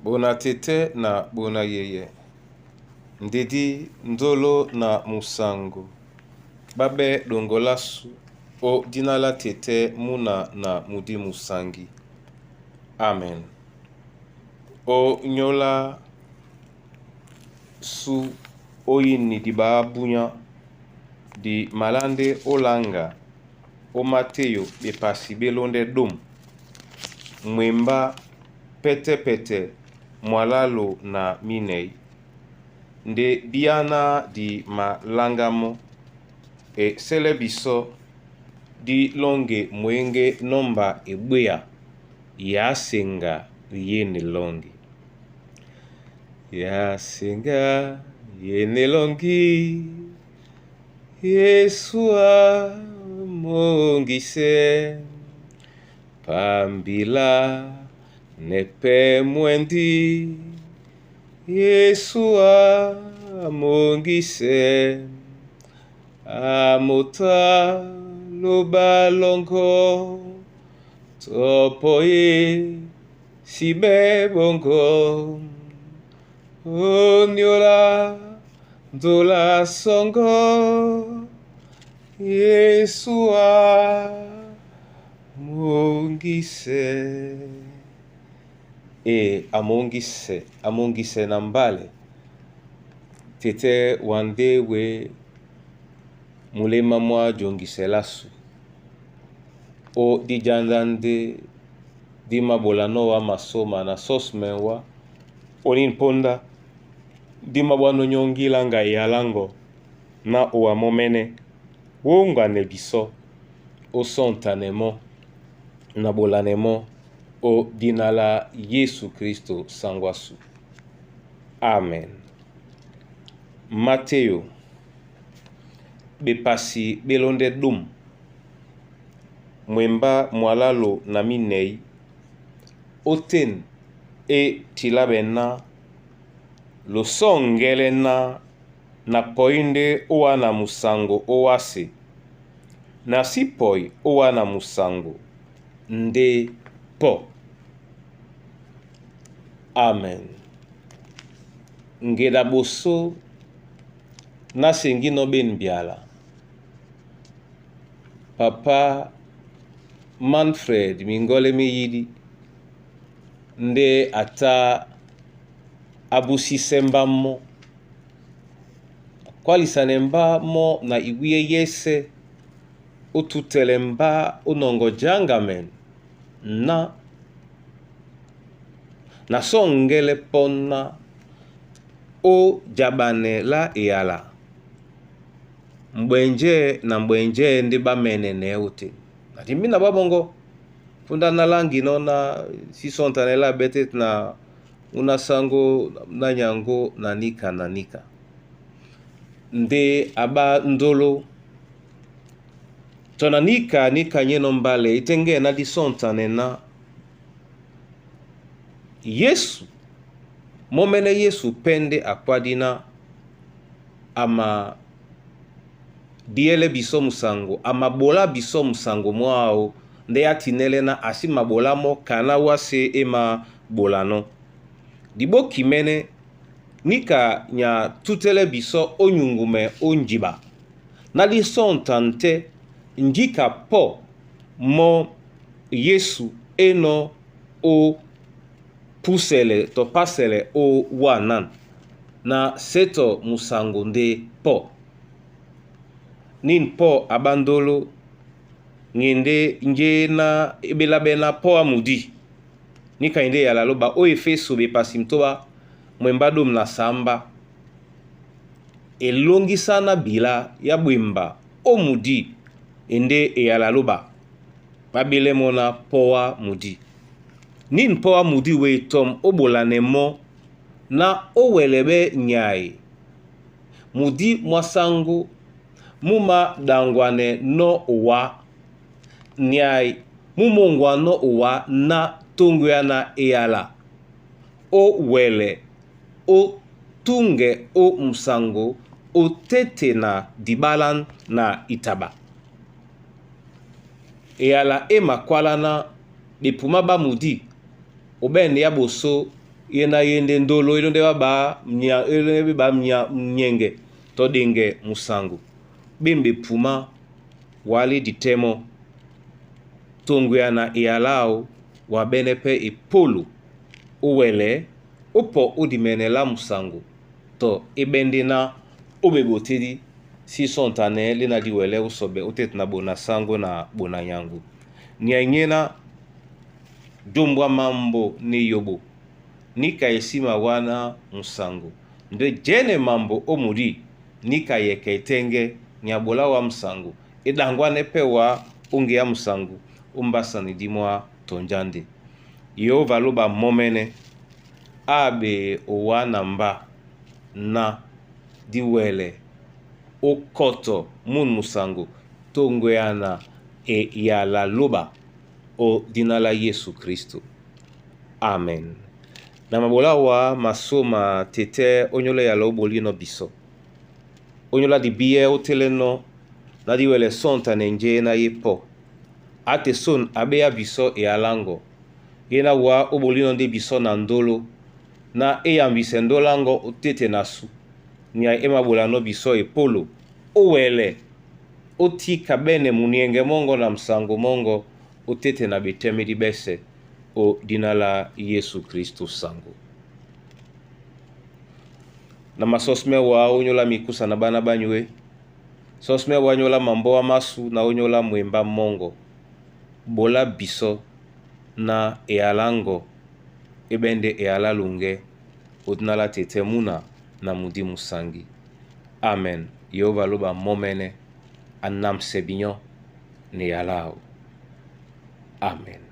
Bona tete na bona yeye. Ndedi ndolo na musango. Babe dongolasu o dinala tete muna na mudi musangi. Amen. O nyola su oyini di babunya di malande olanga o Mateo be pasi belonde dum. Mwemba pete pete mwalalo na minei. Nde biana di malangamo e selebiso di longe mwenge nomba ebuya ya senga yene longi. Ya senga yene longi Yesua mongise pambila nepe mwendi Yesua mongise amota lobalongo topoye sibe bongo onyola dola songo Yesua mongise amongise na mbale tete wande we mulema mwa jongise lasu o di jandande di mabolano wa masoma na sosmenwa onin ponda di mabwano nyongila nga yalango na owa momene wonga nebiso o sontanemo na bolanemo o dinala Yesu Kristo sangwasu. Amen. Mateo be pasi belonde dum mwemba mwalalo na minei oten e tilabena lo songele na poinde owa na musango owase na sipoi owa na musango nde po. Amen. Ngeda boso na sengino ben biala. Papa Manfred mingole meyidi nde ata abusi semba mo kwali sanemba mo na iwiye yese otutelemba unongo jangamen na songele pona o jabane la eala mbwenje na mbwenje ndi bamene neute atimina babongo funda na langi nona sisontanela betet na unasango na nyango na nika nde aba ndolo tona nika nyeno mbale itenge na disontane na Yesu momene Yesu pende akwadina ama diele biso musango ama bola biso musango mwao nde atinele na asi mabola mo kana wase ema bolano dibo kimene nika nya tutele biso onyungume onjiba na di sontante njika po mo Yesu eno o pusele to pasele o wanan na seto musango nde po nin po abandolo ngende nje na ebelabena po amudi nika inde ya laloba o efeso be pasimtoba mwembadom na samba elongi sana bila ya bwemba o mudi inde ya laloba babile mona poa mudi nin poa mudi we tom obolanemo na owelebe nyai mudi mwasango muma dangwane no owa nyai mumongwa no owa na tongwe na eala o wele o tunge o msango o tete na dibalan na itaba eala ema kwala na bepuma bamudi obende ya boso yena yende ndolo ilonde baba mnyenge to dinge musangu bimbi puma wali ditemo tunguyana ialao wabenepe ipulu uwele upo udimenela musangu to ibendina ubebotidi si sontane lina diwele usobe utetna bona sangu na bona nyangu nyanyena dumbwa mambo ni yobo nika isima wana musangu ndo jene mambo omuri nika yeketenge nyabola wa musangu idangwane pewa unge ya musangu umbasani dimwa tonjande Yehova loba momene abe owana mba na diwele okoto mun musangu tongweana yala loba o dinala Yesu Kristo. Amen. Na mabola wa masoma tete onyola ya loboli no biso. Onyola di biye oteleno na diwele sonta nenje na yepo. Ate son abe ya biso alango. Yena wa oboli no de biso na ndolo. Na eyambise ndolango otete nasu. Nya emabola no biso polo. Owele. Oti kabene munienge mongo na msango mongo. Otete na beteme di bese. O dinala Yesu Kristo sango. Na masosme wa onyola mikusa na bana banywe. Sosme wa onyola mambo wa masu na onyola mwemba mongo. Bola biso na ealango. Ebende ealalunge. Odinala tete muna na mudi musangi. Amen. Yehova loba momene. Anam sebinyo ne yalao. Amen.